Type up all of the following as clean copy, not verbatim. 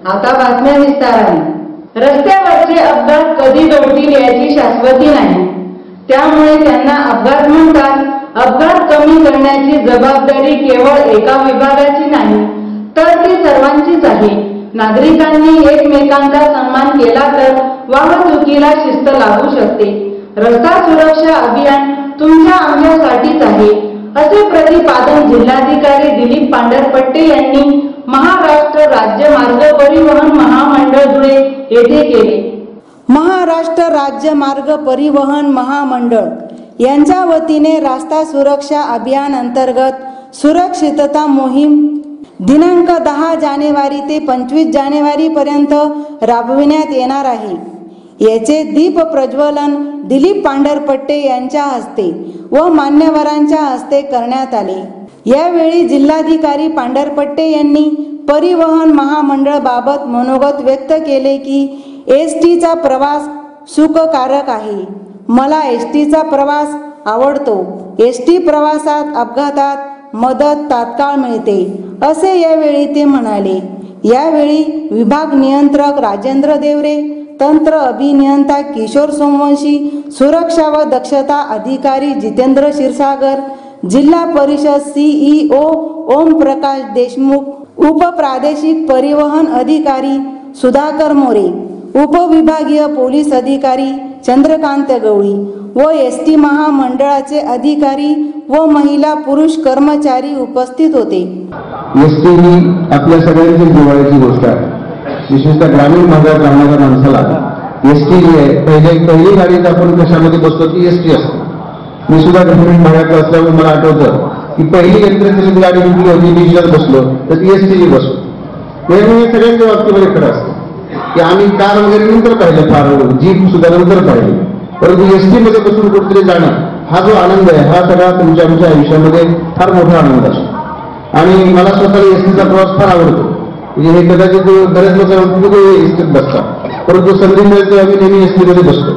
आता बातम्या विस्ताराने। रस्त्यावरचे अपघात कधी घडतील याची शाश्वती नाही, त्यामुळे त्यांना अपघात म्हणतात। अपघात कमी करण्याची जबाबदारी केवळ एका विभागाची नाही, तर ती सर्वांचीच आहे। नागरिकांनी एकमेकांचा सन्मान केला तर वाहतुकीला शिस्त लागू शकते। रस्ता सुरक्षा अभियान तुमच्या आमच्यासाठीच आहे, असे प्रतिपादन जिल्हाधिकारी दिलीप पांढरपट्टे यांनी महाराष्ट्र राज्य मार्ग परिवहन महामंडळ धुळे येथे केले। महाराष्ट्र राज्य मार्ग परिवहन महामंडळ यांच्या वतीने रस्ता सुरक्षा अभियान अंतर्गत सुरक्षितता मोहीम दिनांक 10 जानेवारी ते 25 जानेवारी पर्यंत राबविण्यात येणार आहे। याचे दीप प्रज्वलन दिलीप पांढरपट्टे यांच्या हस्ते व मान्यवरांच्या हस्ते करण्यात आले। यावेळी जिल्हाधिकारी पांढरपट्टे यांनी परिवहन महामंडळ बाबत मनोगत व्यक्त केले की एसटीचा प्रवास सुखकारक आहे। मला एसटीचा प्रवास आवडतो। एसटी प्रवासात अपघातात मदत तात्काळ मिळते, असे यावेळी ते म्हणाले। यावेळी विभाग नियंत्रक राजेंद्र देवरे, तंत्र अभियंता किशोर सोमवंशी, सुरक्षा व दक्षता अधिकारी जितेंद्र क्षीरसागर, जिल्हा परिषद सीईओ ओम प्रकाश देशमुख, उपप्रादेशिक परिवहन अधिकारी सुधाकर मोरे, उपविभागीय पोलीस अधिकारी चंद्रकांत गवळी व एसटी महामंडळाचे अधिकारी व महिला पुरुष कर्मचारी उपस्थित होते। एसटी ही आपल्या सगळ्यांची जिव्हाळ्याची गोष्ट आहे। विशेषतः ग्रामीण भागात राहणाऱ्या माणसाला एसटी जी आहे, पहिली गाडीत आपण कशामध्ये बसतो ती एसटी असते। मी सुद्धा ग्रामीण भागात असल्यामुळे मला आठवतं की पहिली यंत्रचालित गाडी निघली होती, मी जिल्ह्यात बसलो तर ती एसटी बसलो। हे सगळ्यांच्या बाबतीमध्ये खरं असतं की आम्ही कार वगैरे नंतर पाहिलं, फार जीप सुद्धा नंतर पाहिली, परंतु एसटी मध्ये बसून कुठेतरी जाणं हा जो आनंद आहे हा सगळा तुमच्या आमच्या आयुष्यामध्ये फार मोठा आनंद असतो। आणि मला स्वतःला एसटीचा प्रवास फार आवडतो। म्हणजे हे कदाचित बरेच लोक एसटीत बसतात, परंतु संधी मिळते आम्ही नेहमी एसटी मध्ये बसतो,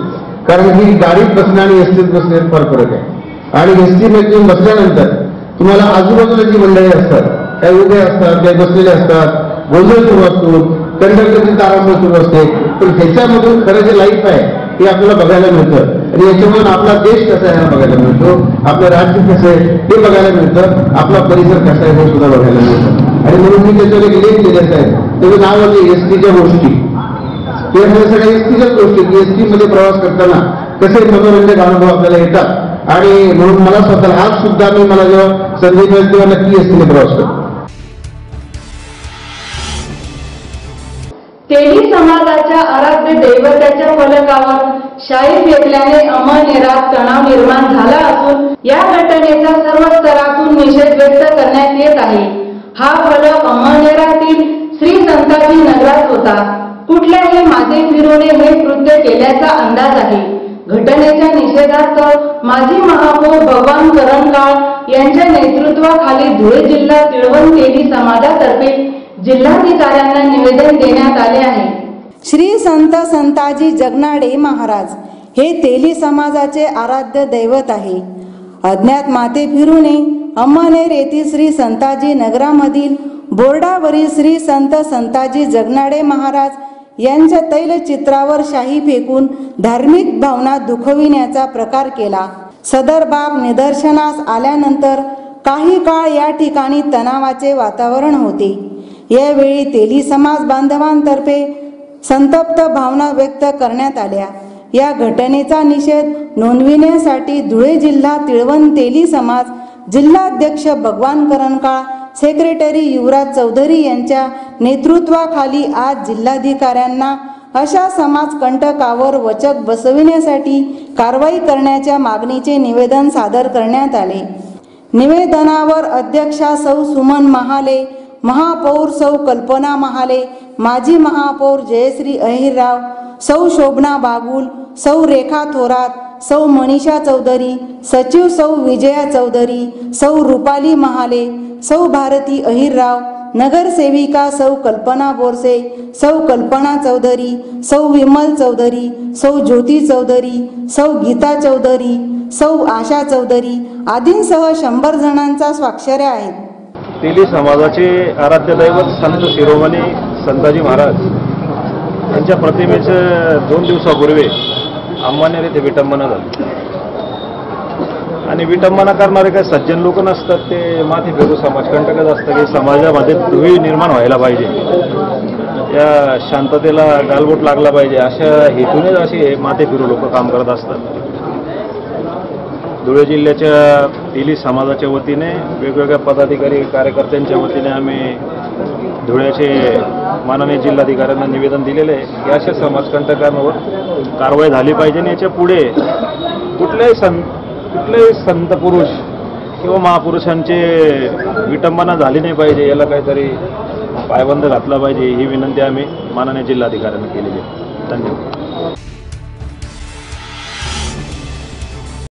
कारण ही गाडीत बसणं आणि एसटीत बसण्यात फार फरक आहे। आणि एसटी मध्ये बसल्यानंतर तुम्हाला आजूबाजूला जी मंडळी असतात, काही उभे असतात, काही बसलेले असतात, गोंधळ सुरू असतो, कंडक्टरची तारांबळ सुरू असते, पण ह्याच्यामधून खरं जे लाईफ आहे हे आपल्याला बघायला मिळतं। आणि याच्यामधून आपला देश कसा आहे हा बघायला मिळतो, आपलं राज्य कसं आहे हे बघायला मिळतं, आपला परिसर कसा आहे हे सुद्धा बघायला मिळतं। आणि म्हणून मी त्याच्यावर एक लेख लिहिलेला आहे, त्याचं नाव आहे एसटीच्या गोष्टी। ते म्हणजे सगळ्या एसटीच्याच गोष्टी की एसटी मध्ये प्रवास करताना कसे मनोरंजक अनुभव आपल्याला येतात। आणि म्हणून मला स्वतःला आज सुद्धा मला जेव्हा संधी मिळते तेव्हा नक्की एसटीने प्रवास करतो। तेली समाजाच्या आराध्य दैवताच्या फलकावर शाई फेकल्याने अमळनेरात तणाव निर्माण झाला असून या घटनेचा सर्व स्तरातून निषेध व्यक्त करण्यात येत आहे। हा फलक अमळनेरातील श्री संताजी नगरात होता। कुठल्याही मागे फिरवणे हे कृत्य केल्याचा अंदाज आहे। घटनेच्या निषेधार्थ माजी महापौर भगवान करणकाळ यांच्या नेतृत्वाखाली धुळे जिल्हा तिळवण तेली समाजातर्फे जिल्हाधिकाऱ्यांना निवेदन देण्यात आले आहे। श्री संत संताजी जगनाडे महाराज हे तेली समाजाचे आराध्य दैवत आहे। अज्ञात माते फिरू नये। अमळनेर येथील श्री संताजी नगरामधील बोर्डावरील श्री संत संताजी जगनाडे महाराज यांच्या तैलचित्रावर शाई फेकून धार्मिक भावना दुखविण्याचा प्रकार केला। सदर बाब निदर्शनास आल्यानंतर काही काळ या ठिकाणी तणावाचे वातावरण होते। यावेळी तेली समाज बांधवांतर्फे संतप्त भावना व्यक्त करण्यात आल्या। या घटनेचा निषेध नोंदविण्यासाठी धुळे जिल्हा तिळवण तेली समाज जिल्हाध्यक्ष भगवान करणकाळ, सेक्रेटरी युवराज चौधरी यांच्या नेतृत्वाखाली आज जिल्हाधिकाऱ्यांना अशा समाज कंटकावर वचक बसविण्यासाठी कारवाई करण्याच्या मागणीचे निवेदन सादर करण्यात आले। निवेदनावर अध्यक्षा सौ सुमन महाले, महापौर सौ कल्पना महाले, माजी महापौर जयश्री अहिरराव, सौ शोभना बागुल, सौ रेखा थोरात, सौ मनीषा चौधरी, सचिव सौ विजया चौधरी, सौ रुपाली महाले, सौ भारती अहिरराव, नगरसेविका सौ कल्पना बोरसे, सौ कल्पना चौधरी, सौ विमल चौधरी, सौ ज्योती चौधरी, सौ गीता चौधरी, सौ आशा चौधरी आदींसह 100 जणांचा स्वाक्षऱ्या आहेत। तेली समाजाचे आराध्य दैवत संत शिरोमणी संताजी महाराज यांच्या प्रतिमेचं 2 दिवसापूर्वी अंमळनेर येथे विटंबना झाली आणि विटंबना करणारे काही सज्जन लोक नसतात, ते माथे फिरू समाजकंटकच असतं की समाजामध्ये दुही निर्माण व्हायला पाहिजे, या शांततेला गालबोट लागला पाहिजे अशा हेतूनेच असे माथे फिरू लोक काम करत असतात. धुळे जिल्ह्याच्या तेली समाजाच्या वतीने वेगवेगळ्या पदाधिकारी कार्यकर्त्यांच्या वतीने आम्ही धुळ्याचे माननीय जिल्हाधिकाऱ्यांना निवेदन दिलेले आहे की अशा समाजकंटकांवर कारवाई झाली पाहिजे आणि याच्या पुढे कुठल्याही संत पुरुष किंवा महापुरुषांचे विटंबना झाली नाही पाहिजे, याला काहीतरी पायबंद घातला पाहिजे, ही विनंती आम्ही माननीय जिल्हाधिकाऱ्यांना केलेली आहे. धन्यवाद.